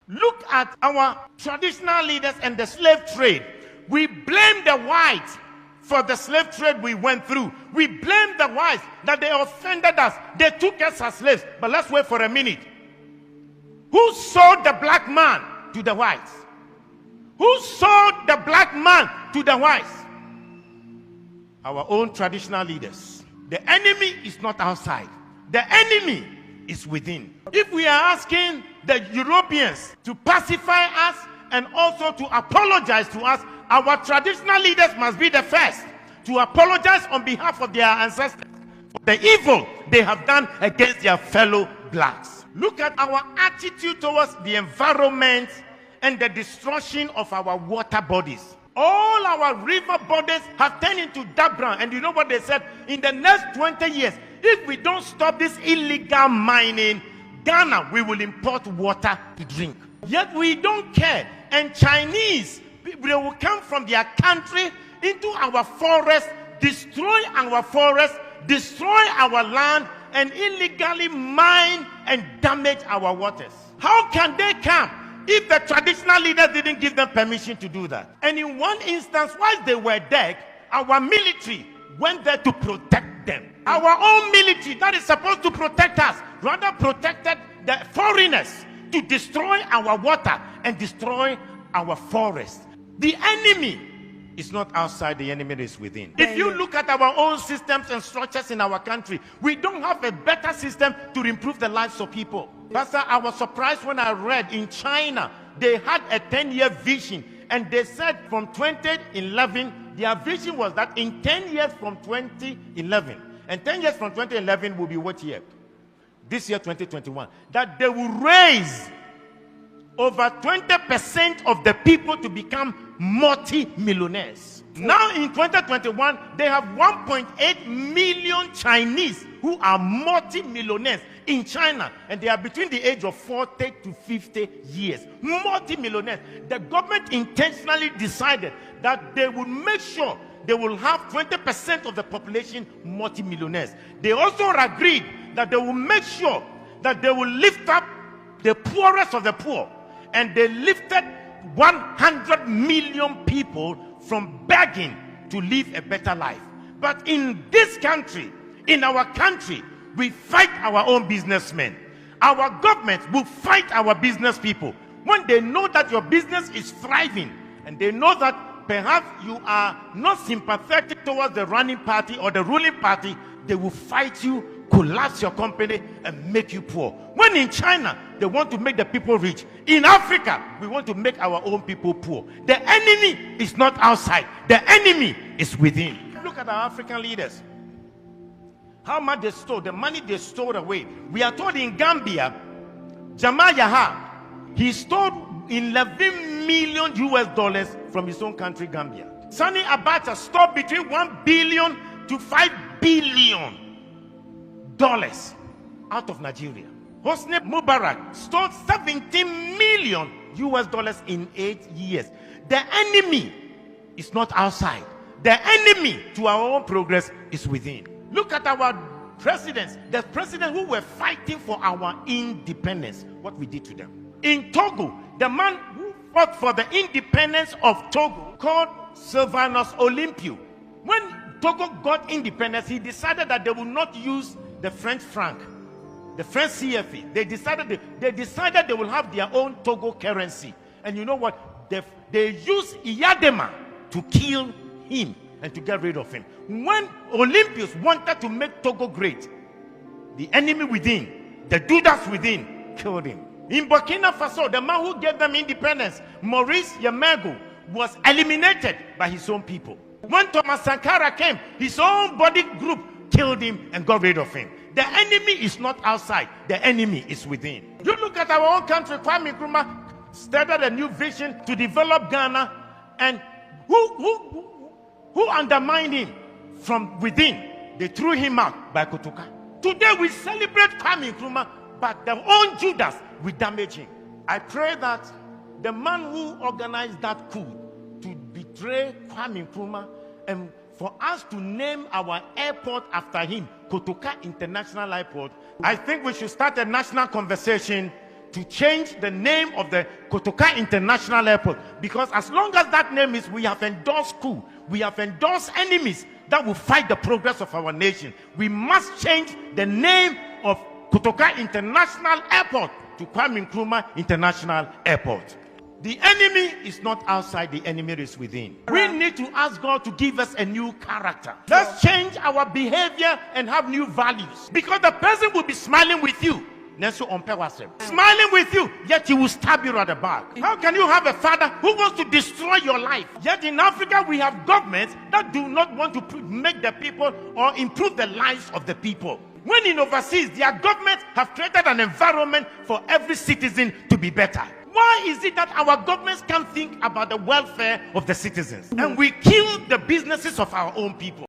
Look at our traditional leaders and the slave trade. We blame the whites for the slave trade we went through. We blame the whites that they offended us. They took us as slaves. But let's wait for a minute. Who sold the black man to the whites? Who sold the black man to the whites? Our own traditional leaders. The enemy is not outside. The enemy is within. If we are asking the Europeans to pacify us and also to apologize to us, our traditional leaders must be the first to apologize on behalf of their ancestors for the evil they have done against their fellow blacks. Look at our attitude towards the environment and the destruction of our water bodies. All our river bodies have turned into dark brown. And you know what they said? In the next 20 years, if we don't stop this illegal mining, Ghana, we will import water to drink. Yet we don't care. And Chinese, they will come from their country into our forest, destroy our forest, destroy our land, and illegally mine and damage our waters. How can they come if the traditional leaders didn't give them permission to do that? And in one instance, while they were dead, our military went there to protect them. Our own military that is supposed to protect us rather protected the foreigners to destroy our water and destroy our forest. The enemy is not outside, the enemy is within. If you look at our own systems and structures in our country, we don't have a better system to improve the lives of people. Pastor, I was surprised when I read in China, they had a 10-year vision, and they said from 2011, their vision was that in 10 years from 2011, and 10 years from 2011 will be what year? This year, 2021, that they will raise over 20% of the people to become multi-millionaires. Now in 2021, they have 1.8 million Chinese who are multi-millionaires in China, and they are between the age of 40 to 50 years. Multi-millionaires. The government intentionally decided that they would make sure they will have 20% of the population multi-millionaires. They also agreed that they will make sure that they will lift up the poorest of the poor. And they lifted 100 million people from begging to live a better life. But in this country, in our country, we fight our own businessmen. Our government will fight our business people. When they know that your business is thriving, and they know that perhaps you are not sympathetic towards the running party or the ruling party, they will fight you, collapse your company, and make you poor. When in China, they want to make the people rich. In Africa, we want to make our own people poor. The enemy is not outside. The enemy is within. Look at our African leaders. How much they stole, the money they stole away. We are told in Gambia, Jamal Yaha, he stole 11 million US dollars from his own country, Gambia. Sani Abacha stole between 1 billion to 5 billion dollars out of Nigeria. Hosni Mubarak stole 17 million US dollars in 8 years. The enemy is not outside. The enemy to our own progress is within. Look at our presidents, the presidents who were fighting for our independence, what we did to them. In Togo, the man who fought for the independence of Togo, called Sylvanus Olympio, when Togo got independence, he decided that they would not use the French franc, the French CFA. They decided they will have their own Togo currency. And you know what? They used Iyadema to kill him and to get rid of him. When Olympians wanted to make Togo great, the enemy within, the Judas within, killed him. In Burkina Faso, the man who gave them independence, Maurice Yamego, was eliminated by his own people. When Thomas Sankara came, his own body group killed him and got rid of him. The enemy is not outside. The enemy is within. You look at our own country. Kwame Nkrumah started a new vision to develop Ghana, and who undermined him from within? They threw him out by Kotoka. Today we celebrate Kwame Nkrumah, but their own Judas will damage him. I pray that the man who organized that coup to betray Kwame Nkrumah, and for us to name our airport after him, Kotoka International Airport, I think we should start a national conversation to change the name of the Kotoka International Airport, because as long as that name is, we have endorsed coup, we have endorsed enemies that will fight the progress of our nation. We must change the name of Kotoka International Airport to Kwame Nkruma International Airport. The enemy is not outside, the enemy is within. We need to ask God to give us a new character. Let's change our behavior and have new values. Because the person will be smiling with you, smiling with you, yet he will stab you at the back. How can you have a father who wants to destroy your life? Yet in Africa, we have governments that do not want to make the people or improve the lives of the people. When in overseas, their governments have created an environment for every citizen to be better. Why is it that our governments can't think about the welfare of the citizens? And we kill the businesses of our own people?